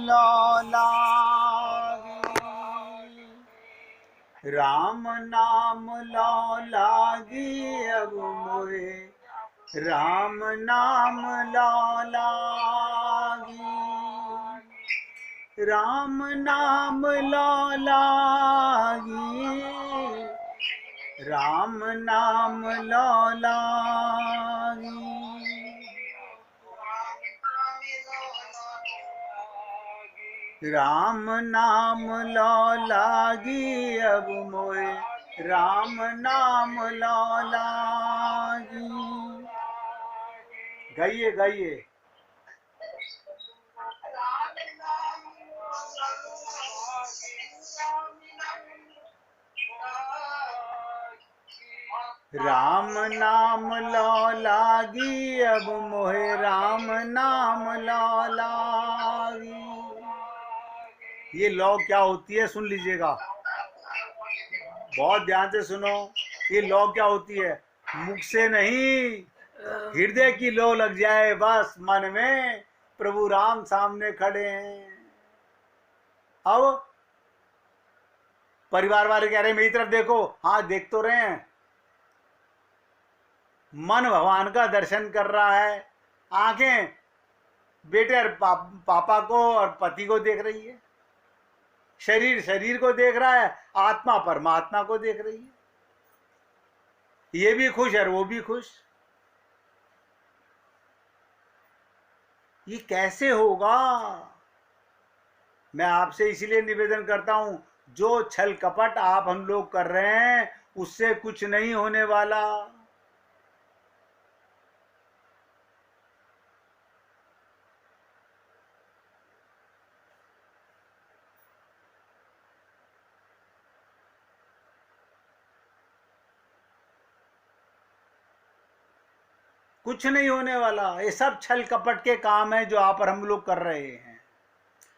लो लागी, राम नाम लो लागी अब मोरे, राम नाम लो लागी, राम नाम लो लागी, राम नाम लो लागी, राम नाम लो लागी अब मोए, राम नाम लो लागी। गाइए गाइए। राम नाम लो लागी अब मोहे, राम नाम लो लागी। ये लौ क्या होती है सुन लीजिएगा, बहुत ध्यान से सुनो। ये लौ क्या होती है? मुख से नहीं, हृदय की लौ लग जाए बस मन में, प्रभु राम सामने खड़े हैं। अब परिवार वाले कह रहे हैं मेरी तरफ देखो, हाँ देख तो रहे हैं। मन भगवान का दर्शन कर रहा है, आंखें बेटे और पापा को और पति को देख रही है, शरीर शरीर को देख रहा है, आत्मा परमात्मा को देख रही है। ये भी खुश और वो भी खुश। ये कैसे होगा? मैं आपसे इसीलिए निवेदन करता हूं, जो छल कपट आप हम लोग कर रहे हैं उससे कुछ नहीं होने वाला। कुछ नहीं होने वाला। ये सब छल कपट के काम है जो आप और हम लोग कर रहे हैं।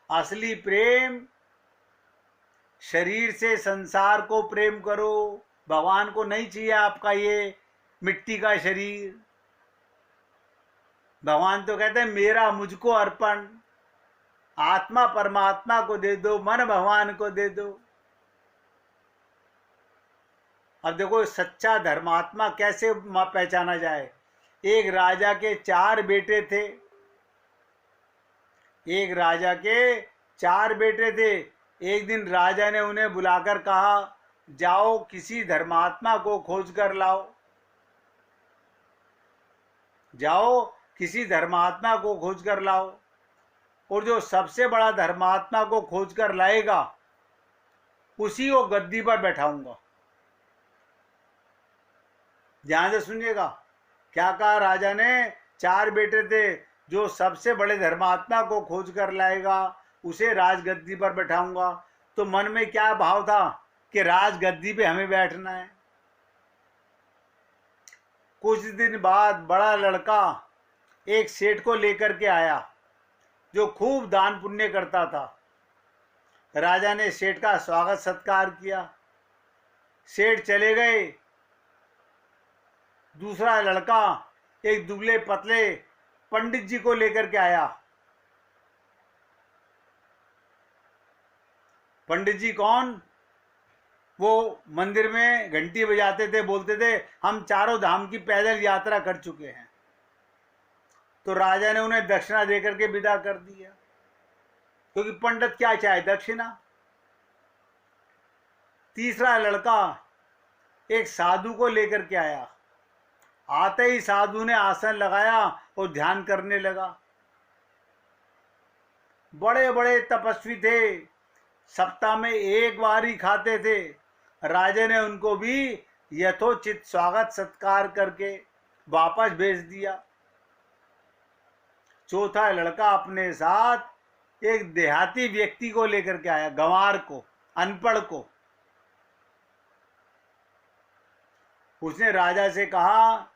असली प्रेम, शरीर से संसार को प्रेम करो, भगवान को नहीं चाहिए आपका ये मिट्टी का शरीर। भगवान तो कहते हैं मेरा मुझको अर्पण, आत्मा परमात्मा को दे दो, मन भगवान को दे दो। अब देखो सच्चा धर्मात्मा कैसे पहचाना जाए। एक राजा के 4 बेटे थे, एक राजा के 4 बेटे थे। एक दिन राजा ने उन्हें बुलाकर कहा, जाओ किसी धर्मात्मा को खोज कर लाओ, जाओ किसी धर्मात्मा को खोज कर लाओ, और जो सबसे बड़ा धर्मात्मा को खोज कर लाएगा उसी को गद्दी पर बैठाऊंगा। ध्यान से सुनिएगा, क्या कहा राजा ने? 4 बेटे थे, जो सबसे बड़े धर्मात्मा को खोज कर लाएगा उसे राजगद्दी पर बैठाऊंगा। तो मन में क्या भाव था कि राजगद्दी पे हमें बैठना है। कुछ दिन बाद बड़ा लड़का एक सेठ को लेकर के आया जो खूब दान पुण्य करता था। राजा ने सेठ का स्वागत सत्कार किया, सेठ चले गए। दूसरा लड़का एक दुबले पतले पंडित जी को लेकर के आया। पंडित जी कौन? वो मंदिर में घंटी बजाते थे, बोलते थे हम चारों धाम की पैदल यात्रा कर चुके हैं। तो राजा ने उन्हें दक्षिणा देकर के विदा कर दिया, क्योंकि पंडित क्या चाहे, दक्षिणा। तीसरा लड़का एक साधु को लेकर के आया। आते ही साधु ने आसन लगाया और ध्यान करने लगा। बड़े बड़े तपस्वी थे, सप्ताह में एक बार ही खाते थे। राजा ने उनको भी यथोचित स्वागत सत्कार करके वापस भेज दिया। चौथा लड़का अपने साथ एक देहाती व्यक्ति को लेकर के आया, गंवार को, अनपढ़ को। उसने राजा से कहा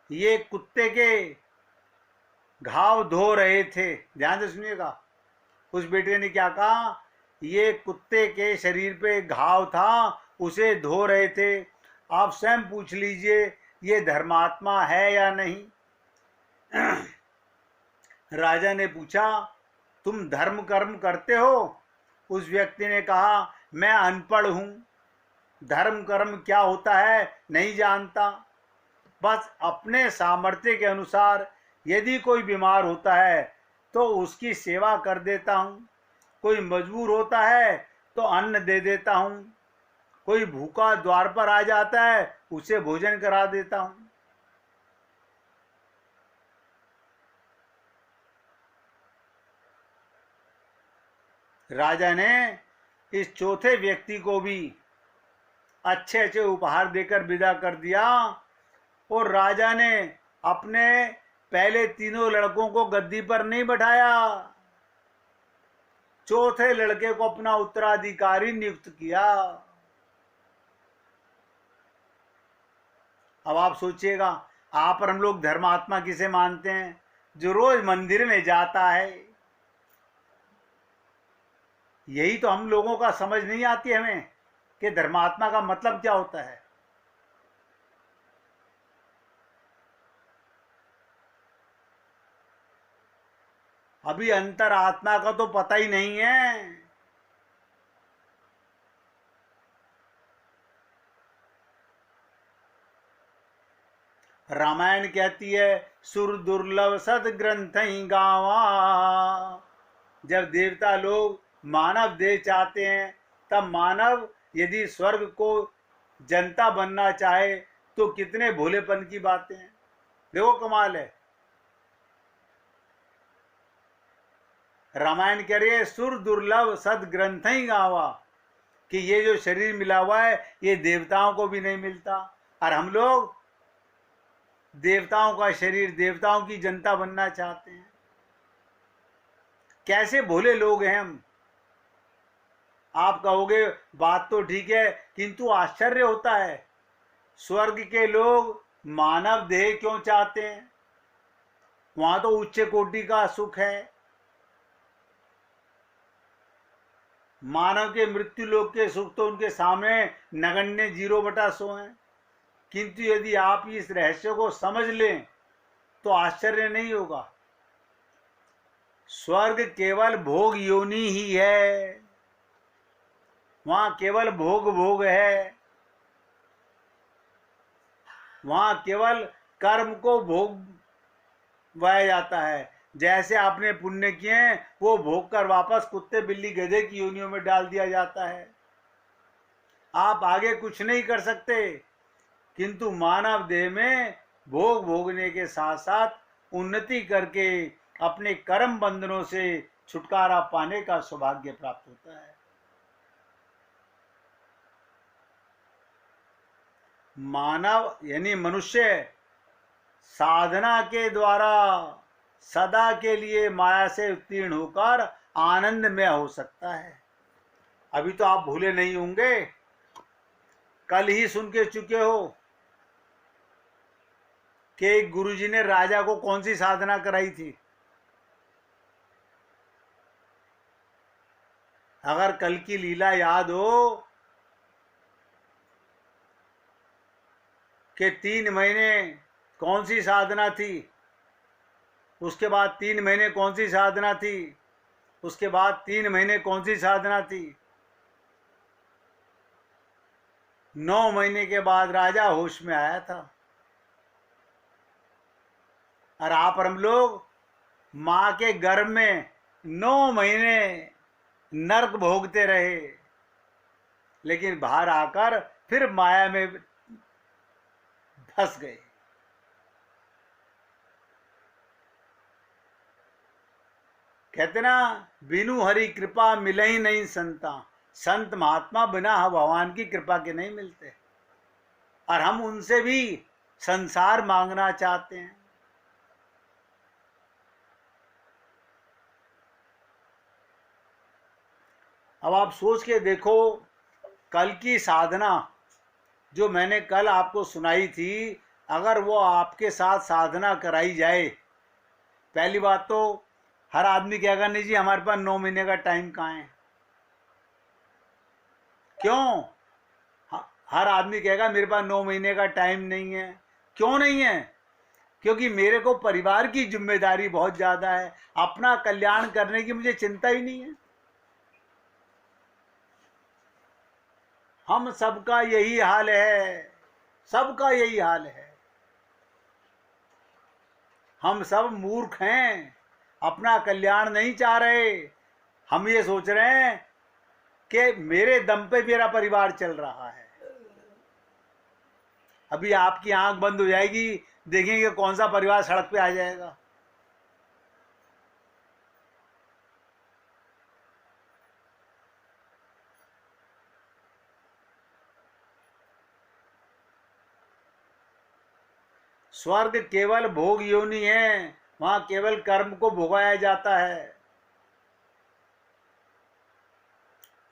ये कुत्ते के घाव धो रहे थे। ध्यान से सुनिएगा। उस बेटे ने क्या कहा? ये कुत्ते के शरीर पे घाव था, उसे धो रहे थे। आप स्वयं पूछ लीजिए ये धर्मात्मा है या नहीं। राजा ने पूछा तुम धर्म कर्म करते हो? उस व्यक्ति ने कहा, मैं अनपढ़ हूं, धर्म कर्म क्या होता है नहीं जानता। बस अपने सामर्थ्य के अनुसार यदि कोई बीमार होता है तो उसकी सेवा कर देता हूं, कोई मजबूर होता है तो अन्न दे देता हूं, कोई भूखा द्वार पर आ जाता है उसे भोजन करा देता हूं। राजा ने इस चौथे व्यक्ति को भी अच्छे अच्छे उपहार देकर विदा कर दिया और राजा ने अपने पहले तीनों लड़कों को गद्दी पर नहीं बैठाया, चौथे लड़के को अपना उत्तराधिकारी नियुक्त किया। अब आप सोचिएगा, आप और हम लोग धर्मात्मा किसे मानते हैं? जो रोज मंदिर में जाता है। यही तो हम लोगों का समझ नहीं आती हमें कि धर्मात्मा का मतलब क्या होता है। अभी अंतरात्मा का तो पता ही नहीं है। रामायण कहती है, सुर दुर्लभ सद ग्रंथ गावा। जब देवता लोग मानव देह चाहते हैं तब मानव यदि स्वर्ग को जनता बनना चाहे तो कितने भोलेपन की बातें हैं। देखो कमाल है। रामायण कह रही है, सुर दुर्लभ सद ग्रंथ ही गावा, कि ये जो शरीर मिला हुआ है ये देवताओं को भी नहीं मिलता, और हम लोग देवताओं का शरीर, देवताओं की जनता बनना चाहते हैं। कैसे भोले लोग हैं हम। आप कहोगे बात तो ठीक है, किंतु आश्चर्य होता है, स्वर्ग के लोग मानव देह क्यों चाहते हैं? वहां तो उच्च कोटि का सुख है। मानव के मृत्यु लोक के सुख तो उनके सामने नगण्य 0/100 हैं। किंतु यदि आप इस रहस्य को समझ लें तो आश्चर्य नहीं होगा। स्वर्ग केवल भोग योनि ही है, वहां केवल भोग भोग है, वहां केवल कर्म को भोग वाया जाता है। जैसे आपने पुण्य किए हैं वो भोग कर वापस कुत्ते बिल्ली गधे की योनियों में डाल दिया जाता है। आप आगे कुछ नहीं कर सकते, किंतु मानव देह में भोग भोगने के साथ साथ उन्नति करके अपने कर्म बंधनों से छुटकारा पाने का सौभाग्य प्राप्त होता है। मानव यानी मनुष्य साधना के द्वारा सदा के लिए माया से उत्तीर्ण होकर आनंद में हो सकता है। अभी तो आप भूले नहीं होंगे, कल ही सुन के चुके हो कि गुरुजी ने राजा को कौन सी साधना कराई थी। अगर कल की लीला याद हो कि 3 महीने कौन सी साधना थी, उसके बाद 3 महीने कौन सी साधना थी, उसके बाद 3 महीने कौन सी साधना थी, 9 महीने के बाद राजा होश में आया था। और आप और हम लोग मां के गर्भ में 9 महीने नरक भोगते रहे, लेकिन बाहर आकर फिर माया में फंस गए। कहते ना, बिनु हरि कृपा मिले ही नहीं संता। संत महात्मा बिना भगवान की कृपा के नहीं मिलते, और हम उनसे भी संसार मांगना चाहते हैं। अब आप सोच के देखो, कल की साधना जो मैंने कल आपको सुनाई थी, अगर वो आपके साथ साधना कराई जाए, पहली बात तो हर आदमी कहेगा नहीं जी हमारे पास 9 महीने का टाइम कहाँ है। क्यों? हर आदमी कहेगा मेरे पास 9 महीने का टाइम नहीं है। क्यों नहीं है? क्योंकि मेरे को परिवार की जिम्मेदारी बहुत ज्यादा है, अपना कल्याण करने की मुझे चिंता ही नहीं है। हम सबका यही हाल है, सबका यही हाल है। हम सब मूर्ख हैं, अपना कल्याण नहीं चाह रहे। हम ये सोच रहे हैं कि मेरे दम पे मेरा परिवार चल रहा है। अभी आपकी आंख बंद हो जाएगी, देखेंगे कौन सा परिवार सड़क पे आ जाएगा। स्वर्ग केवल भोग योनि है, वहां केवल कर्म को भोगाया जाता है।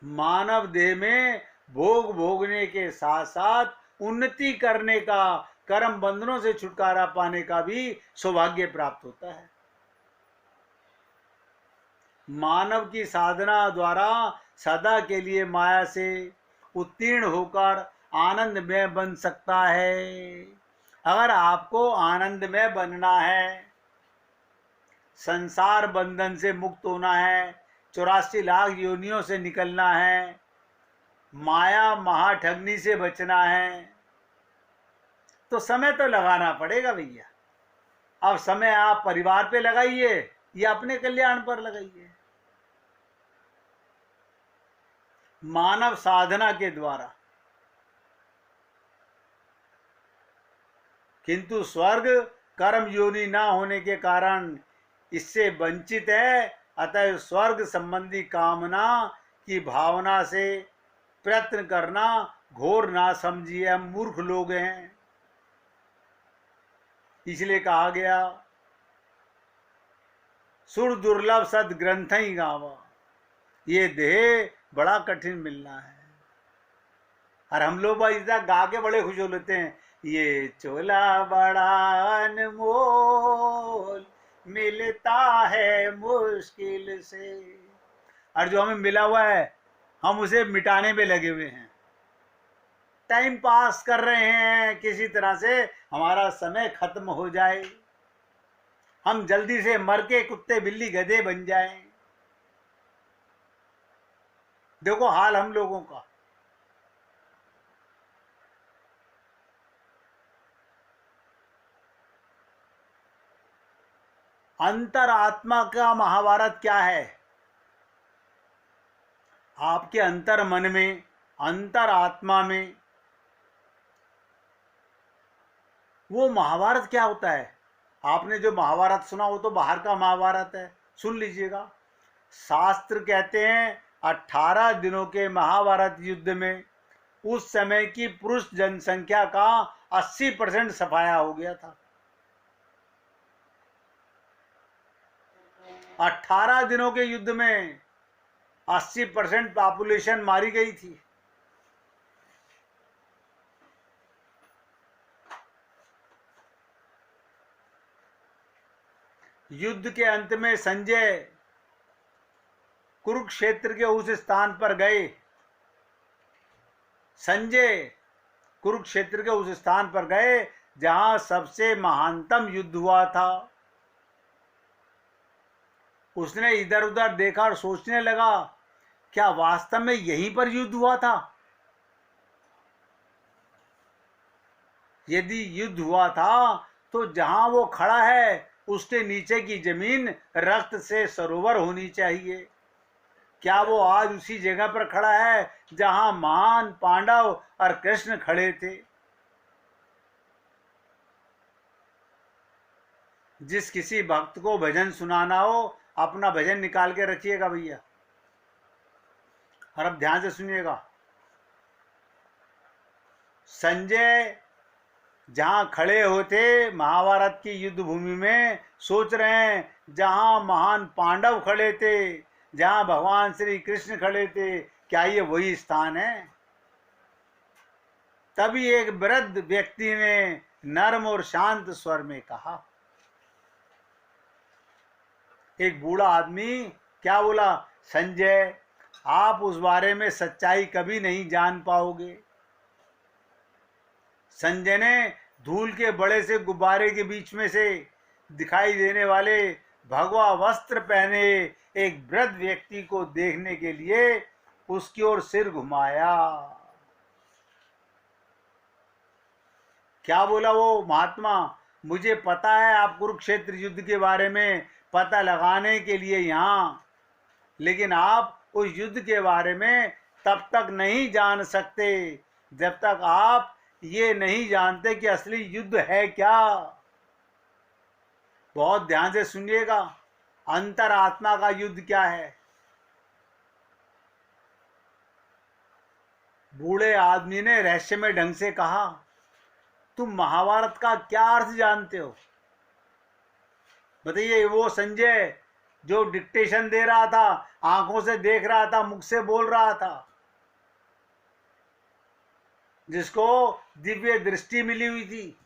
मानव देह में भोग भोगने के साथ साथ उन्नति करने का, कर्म बंधनों से छुटकारा पाने का भी सौभाग्य प्राप्त होता है। मानव की साधना द्वारा सदा के लिए माया से उत्तीर्ण होकर आनंद में बन सकता है। अगर आपको आनंद में बनना है, संसार बंधन से मुक्त होना है, 84 लाख योनियों से निकलना है, माया महाठगनी से बचना है, तो समय तो लगाना पड़ेगा भैया। अब समय आप परिवार पे लगाइए या अपने कल्याण पर लगाइए। मानव साधना के द्वारा, किंतु स्वर्ग कर्म योनि ना होने के कारण इससे वंचित है। अतः स्वर्ग संबंधी कामना की भावना से प्रयत्न करना घोर ना समझिए, हम मूर्ख लोग हैं। इसलिए कहा गया, सुर दुर्लभ सद ग्रंथ ही गावा, ये देह बड़ा कठिन मिलना है। और हम लोग ऐसा गा के बड़े खुश हो लेते हैं, ये चोला बड़ा अनमोल मिलता है मुश्किल से। और जो हमें मिला हुआ है हम उसे मिटाने में लगे हुए हैं, टाइम पास कर रहे हैं, किसी तरह से हमारा समय खत्म हो जाए, हम जल्दी से मर के कुत्ते बिल्ली गधे बन जाएं। देखो हाल हम लोगों का। अंतरात्मा का महाभारत क्या है? आपके अंतर मन में, अंतरात्मा में वो महाभारत क्या होता है? आपने जो महाभारत सुना वो तो बाहर का महाभारत है, सुन लीजिएगा। शास्त्र कहते हैं 18 दिनों के महाभारत युद्ध में उस समय की पुरुष जनसंख्या का 80% सफाया हो गया था। 18 दिनों के युद्ध में 80% पॉपुलेशन मारी गई थी। युद्ध के अंत में संजय कुरुक्षेत्र के उस स्थान पर गए, संजय कुरुक्षेत्र के उस स्थान पर गए जहां सबसे महानतम युद्ध हुआ था। उसने इधर उधर देखा और सोचने लगा, क्या वास्तव में यहीं पर युद्ध हुआ था? यदि युद्ध हुआ था तो जहां वो खड़ा है उसके नीचे की जमीन रक्त से सरोवर होनी चाहिए। क्या वो आज उसी जगह पर खड़ा है जहां महान पांडव और कृष्ण खड़े थे? जिस किसी भक्त को भजन सुनाना हो अपना भजन निकाल के रखिएगा भैया, और अब ध्यान से सुनिएगा। संजय जहां खड़े होते महाभारत की युद्ध भूमि में, सोच रहे हैं जहां महान पांडव खड़े थे, जहां भगवान श्री कृष्ण खड़े थे, क्या ये वही स्थान है? तभी एक वृद्ध व्यक्ति ने नर्म और शांत स्वर में कहा, एक बूढ़ा आदमी क्या बोला, संजय आप उस बारे में सच्चाई कभी नहीं जान पाओगे। संजय ने धूल के बड़े से गुब्बारे के बीच में से दिखाई देने वाले भगवा वस्त्र पहने एक वृद्ध व्यक्ति को देखने के लिए उसकी ओर सिर घुमाया। क्या बोला वो महात्मा? मुझे पता है आप कुरुक्षेत्र युद्ध के बारे में पता लगाने के लिए यहाँ, लेकिन आप उस युद्ध के बारे में तब तक नहीं जान सकते जब तक आप ये नहीं जानते कि असली युद्ध है क्या। बहुत ध्यान से सुनिएगा, अंतरात्मा का युद्ध क्या है। बूढ़े आदमी ने रहस्यमय ढंग से कहा, तुम महाभारत का क्या अर्थ जानते हो? बताइए। वो संजय जो डिक्टेशन दे रहा था, आंखों से देख रहा था, मुख से बोल रहा था, जिसको दिव्य दृष्टि मिली हुई थी,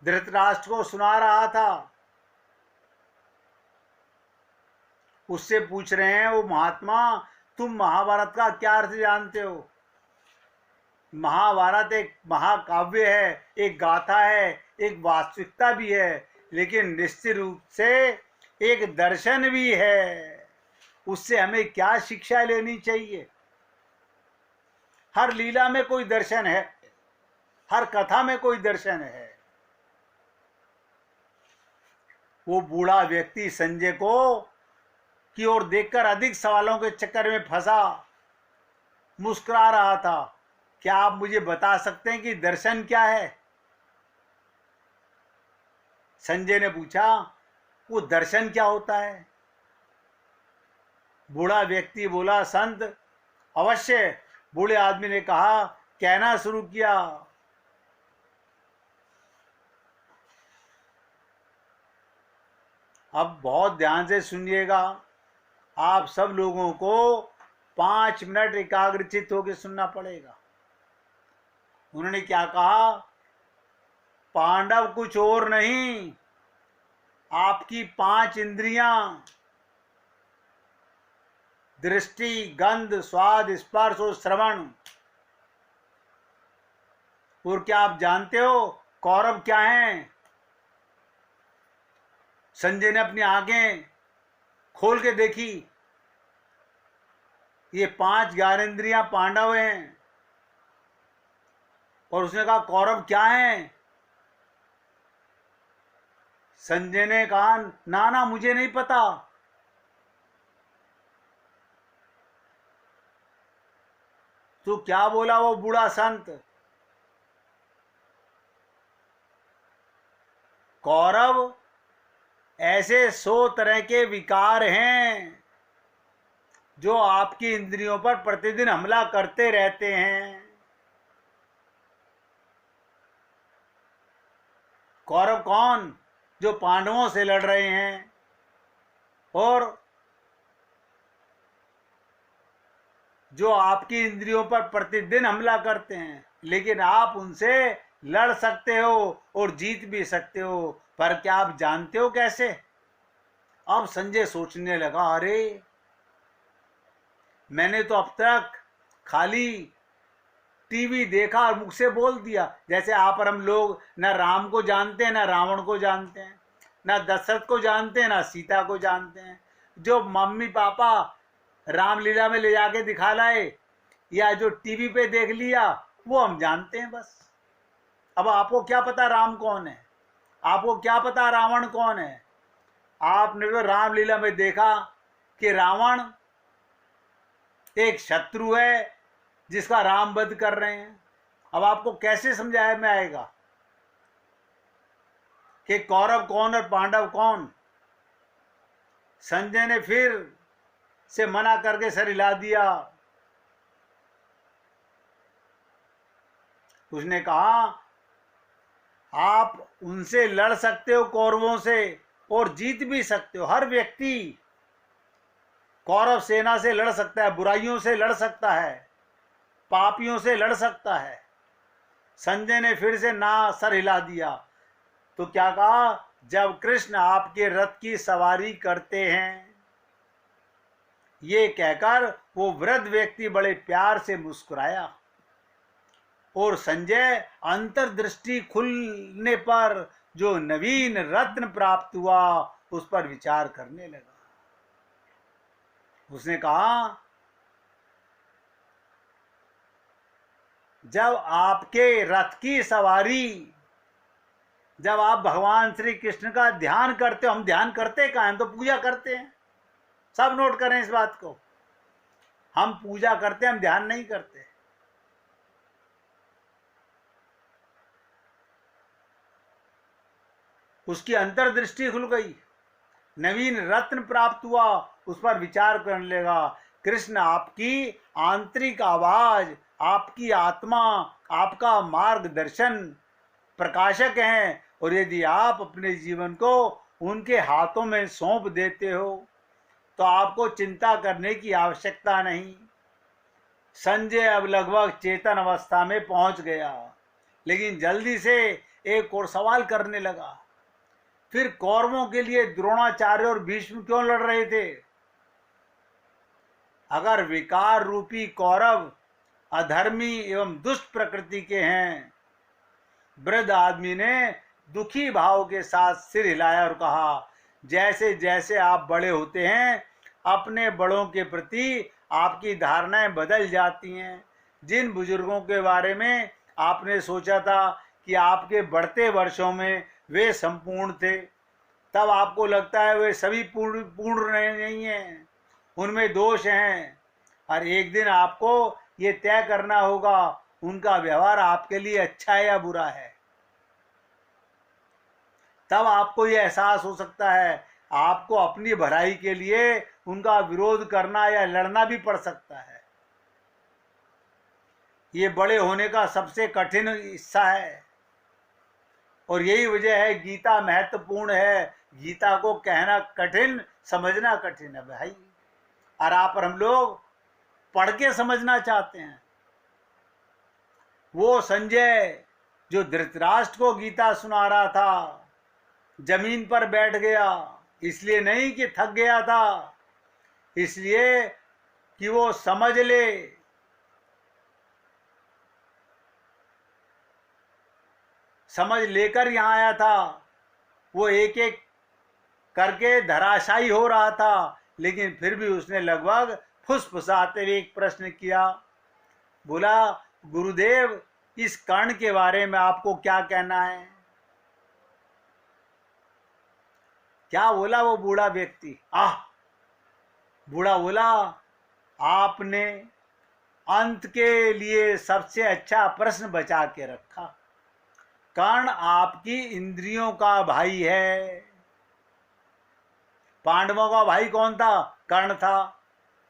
धृतराष्ट्र को सुना रहा था, उससे पूछ रहे हैं वो महात्मा, तुम महाभारत का क्या अर्थ जानते हो? महाभारत एक महाकाव्य है, एक गाथा है, एक वास्तविकता भी है, लेकिन निश्चित रूप से एक दर्शन भी है। उससे हमें क्या शिक्षा लेनी चाहिए? हर लीला में कोई दर्शन है, हर कथा में कोई दर्शन है। वो बूढ़ा व्यक्ति संजय को की ओर देखकर अधिक सवालों के चक्कर में फंसा मुस्कुरा रहा था। क्या आप मुझे बता सकते हैं कि दर्शन क्या है? संजय ने पूछा, वो दर्शन क्या होता है? बूढ़ा व्यक्ति बोला, संत अवश्य। बूढ़े आदमी ने कहा, कहना शुरू किया, अब बहुत ध्यान से सुनिएगा। आप सब लोगों को 5 मिनट एकाग्रचित होकर सुनना पड़ेगा। उन्होंने क्या कहा? पांडव कुछ और नहीं, आपकी 5 इंद्रियां, दृष्टि, गंध, स्वाद, स्पर्श और श्रवण। और क्या आप जानते हो कौरव क्या हैं? संजय ने अपनी आंखें खोल के देखी। ये 5 ज्ञानेंद्रियां पांडव हैं। और उसने कहा, कौरव क्या हैं? संजय ने कहा, ना ना मुझे नहीं पता। तो क्या बोला वो बूढ़ा संत? कौरव ऐसे 100 तरह के विकार हैं जो आपकी इंद्रियों पर प्रतिदिन हमला करते रहते हैं। कौरव कौन? जो पांडवों से लड़ रहे हैं और जो आपकी इंद्रियों पर प्रतिदिन हमला करते हैं, लेकिन आप उनसे लड़ सकते हो और जीत भी सकते हो। पर क्या आप जानते हो कैसे? अब संजय सोचने लगा, अरे मैंने तो अब तक खाली टीवी देखा और मुख से बोल दिया। जैसे आप और हम लोग न राम को जानते हैं, न रावण को जानते हैं, न दशरथ को जानते हैं, न सीता को जानते हैं। जो मम्मी पापा रामलीला में ले जाके दिखा लाए या जो टीवी पे देख लिया, वो हम जानते हैं बस। अब आपको क्या पता राम कौन है? आपको क्या पता रावण कौन है? आपने तो रामलीला में देखा कि रावण एक शत्रु है जिसका राम वध कर रहे हैं। अब आपको कैसे समझाया में आएगा कि कौरव कौन और पांडव कौन? संजय ने फिर से मना करके सर हिला दिया। उसने कहा, आप उनसे लड़ सकते हो कौरवों से और जीत भी सकते हो। हर व्यक्ति कौरव सेना से लड़ सकता है, बुराइयों से लड़ सकता है, पापियों से लड़ सकता है। संजय ने फिर से ना सर हिला दिया। तो क्या कहा? जब कृष्ण आपके रथ की सवारी करते हैं। ये कहकर वो वृद्ध व्यक्ति बड़े प्यार से मुस्कुराया और संजय अंतर्दृष्टि खुलने पर जो नवीन रत्न प्राप्त हुआ उस पर विचार करने लगा। उसने कहा, जब आपके रथ की सवारी, जब आप भगवान श्री कृष्ण का ध्यान करते हो, हम ध्यान करते कहाँ, हम तो पूजा करते हैं। सब नोट करें इस बात को, हम पूजा करते हैं, हम ध्यान नहीं करते। उसकी अंतर्दृष्टि खुल गई, नवीन रत्न प्राप्त हुआ, उस पर विचार करने लगा। कृष्ण आपकी आंतरिक आवाज, आपकी आत्मा, आपका मार्गदर्शन प्रकाशक हैं, और यदि आप अपने जीवन को उनके हाथों में सौंप देते हो तो आपको चिंता करने की आवश्यकता नहीं। संजय अब लगभग चेतन अवस्था में पहुंच गया, लेकिन जल्दी से एक और सवाल करने लगा। फिर कौरवों के लिए द्रोणाचार्य और भीष्म क्यों लड़ रहे थे? अगर विकार रूपी कौरव अधर्मी एवं दुष्ट प्रकृति के हैं। वृद्ध आदमी ने दुखी भाव के साथ सिर हिलाया और कहा, जैसे जैसे आप बड़े होते हैं अपने बड़ों के प्रति आपकी धारणाएं बदल जाती हैं। जिन बुजुर्गों के बारे में आपने सोचा था कि आपके बढ़ते वर्षों में वे संपूर्ण थे, तब आपको लगता है वे सभी पूर्ण नहीं हैं, उनमें दोष हैं, और एक दिन आपको ये तय करना होगा उनका व्यवहार आपके लिए अच्छा है या बुरा है। तब आपको ये एहसास हो सकता है आपको अपनी भलाई के लिए उनका विरोध करना या लड़ना भी पड़ सकता है। ये बड़े होने का सबसे कठिन हिस्सा है, और यही वजह है गीता महत्वपूर्ण है। गीता को कहना कठिन, समझना कठिन है भाई। और आप और हम लोग पढ़ के समझना चाहते हैं। वो संजय जो धृतराष्ट्र को गीता सुना रहा था, जमीन पर बैठ गया, इसलिए नहीं कि थक गया था, इसलिए कि वो समझ ले। समझ लेकर यहां आया था। वो एक एक करके धराशायी हो रहा था, लेकिन फिर भी उसने लगभग फुसफुसाते हुए एक प्रश्न किया। बोला, गुरुदेव, इस कर्ण के बारे में आपको क्या कहना है? क्या बोला वो बूढ़ा व्यक्ति? बूढ़ा बोला, आपने अंत के लिए सबसे अच्छा प्रश्न बचा के रखा। कर्ण आपकी इंद्रियों का भाई है। पांडवों का भाई कौन था? कर्ण था।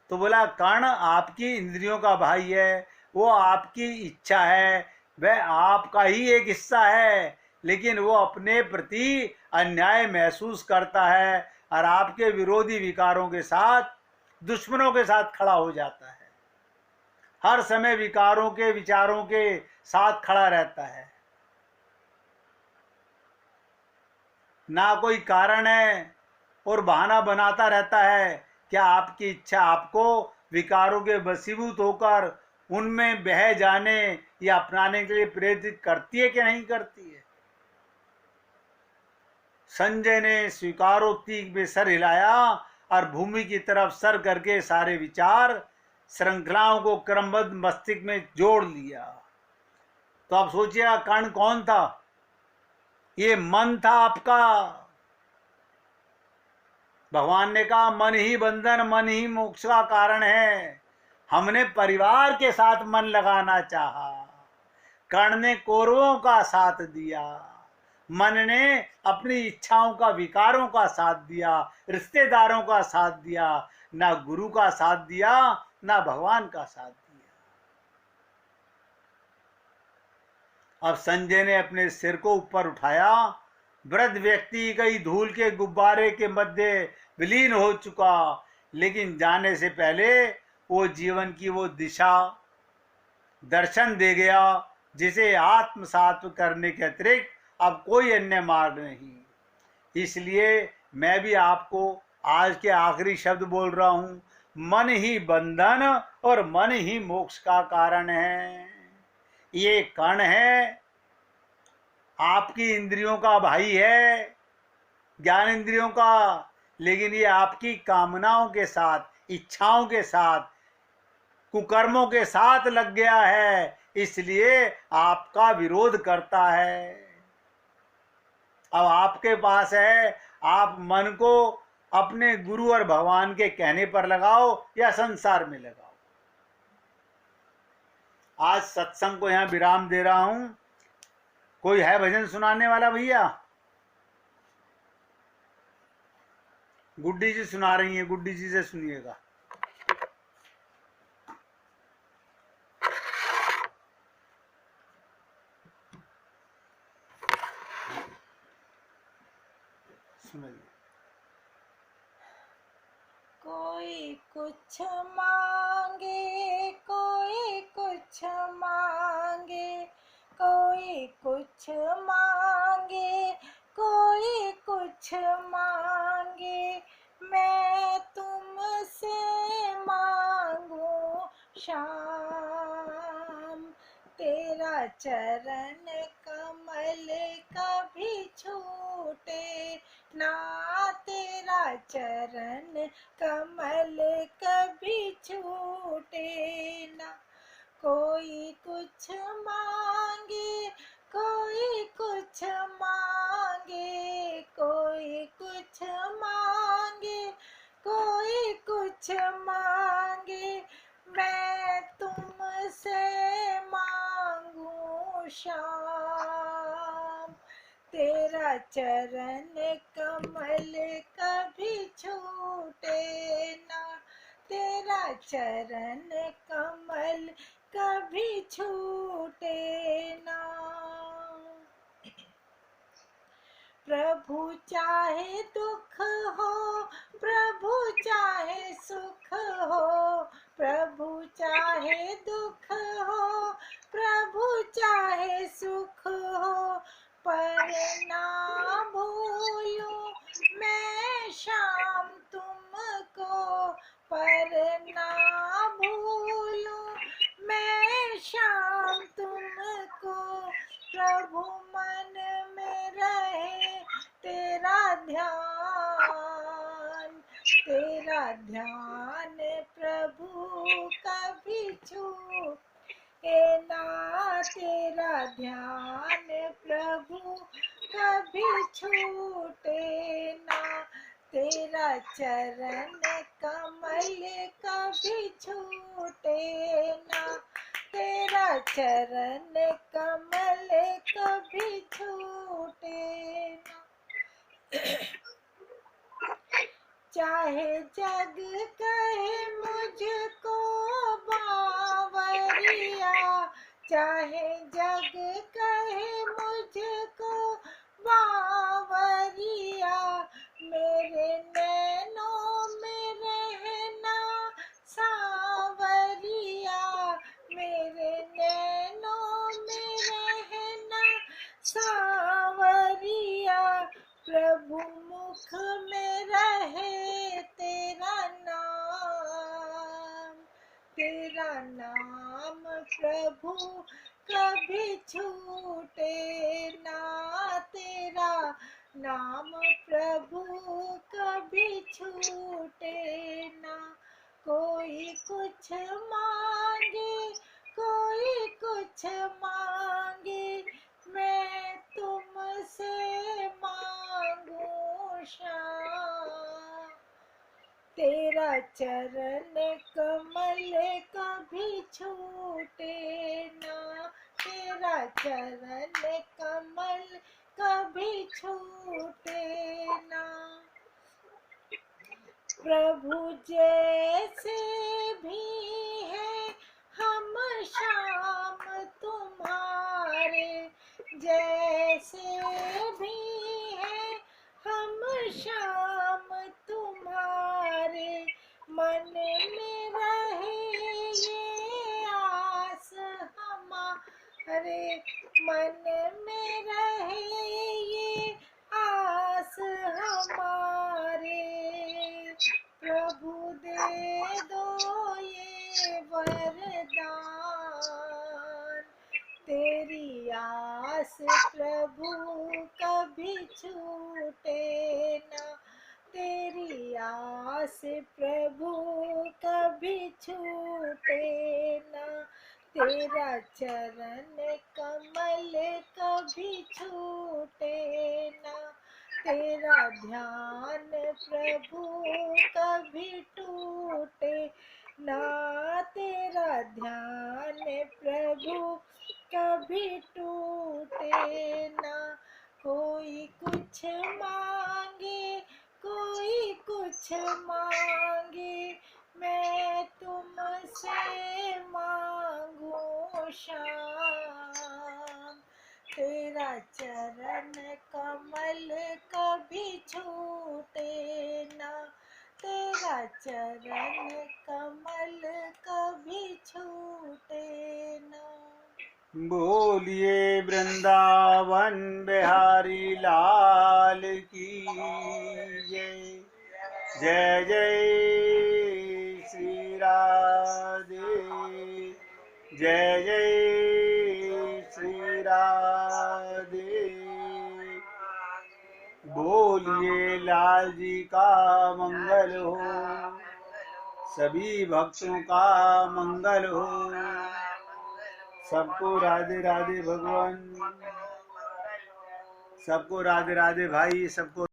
तो बोला, कर्ण आपकी इंद्रियों का भाई है, वो आपकी इच्छा है, वह आपका ही एक हिस्सा है, लेकिन वो अपने प्रति अन्याय महसूस करता है और आपके विरोधी विकारों के साथ, दुश्मनों के साथ खड़ा हो जाता है। हर समय विकारों के, विचारों के साथ खड़ा रहता है। ना कोई कारण है और बहाना बनाता रहता है। क्या आपकी इच्छा आपको विकारों के वशीभूत होकर उनमें बह जाने या अपनाने के लिए प्रेरित करती है कि नहीं करती है? संजय ने स्वीकारोक्ति में सर हिलाया और भूमि की तरफ सर करके सारे विचार श्रृंखलाओं को क्रमबद्ध मस्तिष्क में जोड़ लिया। तो आप सोचिएगा, कर्ण कौन था? ये मन था आपका। भगवान ने कहा, मन ही बंधन, मन ही मोक्ष का कारण है। हमने परिवार के साथ मन लगाना चाहा, कर्ण ने कौरवों का साथ दिया। मन ने अपनी इच्छाओं का, विकारों का साथ दिया, रिश्तेदारों का साथ दिया, ना गुरु का साथ दिया, ना भगवान का साथ दिया। अब संजय ने अपने सिर को ऊपर उठाया। वृद्ध व्यक्ति कई धूल के गुब्बारे के मध्य विलीन हो चुका, लेकिन जाने से पहले वो जीवन की वो दिशा दर्शन दे गया जिसे आत्मसात करने के अतिरिक्त अब कोई अन्य मार्ग नहीं। इसलिए मैं भी आपको आज के आखिरी शब्द बोल रहा हूं, मन ही बंधन और मन ही मोक्ष का कारण है। ये कण है, आपकी इंद्रियों का भाई है, ज्ञान इंद्रियों का, लेकिन ये आपकी कामनाओं के साथ, इच्छाओं के साथ, कुकर्मों के साथ लग गया है, इसलिए आपका विरोध करता है। अब आपके पास है, आप मन को अपने गुरु और भगवान के कहने पर लगाओ या संसार में लगाओ। आज सत्संग को यहां विराम दे रहा हूं। कोई है भजन सुनाने वाला भैया? गुड्डी जी सुना रही हैं, गुड्डी जी से सुनिएगा। सुनिए। कोई कुछ मांगे, कोई कुछ मांगे, कोई कुछ मांगे, कोई कुछ मांगे, मैं तुमसे मांगू श्याम, तेरा चरण कमल कभी छूटे ना, तेरा चरण कमल कभी छूटे ना। कोई कुछ मांगे, कोई कुछ मांगे, कोई कुछ मांगे, कोई कुछ मांगे, मैं तुमसे मांगू श्याम, तेरा चरण कमल कभी छूटे ना, तेरा चरण कमल कभी छूटे ना। प्रभु चाहे दुख हो, प्रभु चाहे सुख हो, प्रभु चाहे दुख हो, प्रभु चाहे सुख हो, पर ना भूलूं मैं श्याम तुमको, पर ना भूलूं मैं श्याम तुमको। प्रभु मन में रहे तेरा ध्यान, तेरा ध्यान प्रभु कभी छूटे ना, तेरा ध्यान प्रभु कभी छूटे ना, तेरा चरण कमल कभी छूटे ना, तेरा चरण कमल कभी छूटे ना। चाहे जग कहे मुझको बावरिया, चाहे जग कहे मुझको बावरिया, मेरे नैनों में रहना सावरिया, मेरे नैनों में रहना सावरिया, प्रभु मुख में रहे तेरा नाम, तेरा नाम प्रभु कभी छूटे ना, तेरा नाम प्रभु कभी छूटे ना। कोई कुछ मांगे, कोई कुछ मांगे, मैं तुमसे मांगू श्याम, तेरा चरण कमल कभी छूटे ना, तेरा चरण कमल कभी छूटे ना। प्रभु जैसे भी है हम श्याम तुम्हारे, जैसे भी है हम श्याम तुम्हारे, मन में रहे ये आस हमारे, मन में रहे ये आस हमारे, प्रभु दे दो ये वरदान, प्रभु कभी छूटे ना, तेरी आस प्रभु कभी छूटे ना, तेरा चरण कमल कभी छूटे ना, तेरा ध्यान प्रभु कभी टूटे ना, तेरा ध्यान प्रभु कभी टूटे ना। कोई कुछ मांगे, कोई कुछ मांगे, मैं तुमसे मांगू श्याम, तेरा चरण कमल कभी छूटे ना, तेरा चरण कमल कभी छूटे ना। बोलिए वृंदावन बिहारी लाल की जय। जय जय श्री राधे, जय जय श्री राधे। बोलिए लाल जी का मंगल हो, सभी भक्तों का मंगल हो। सबको राधे राधे भगवान, सबको राधे राधे भाई, सबको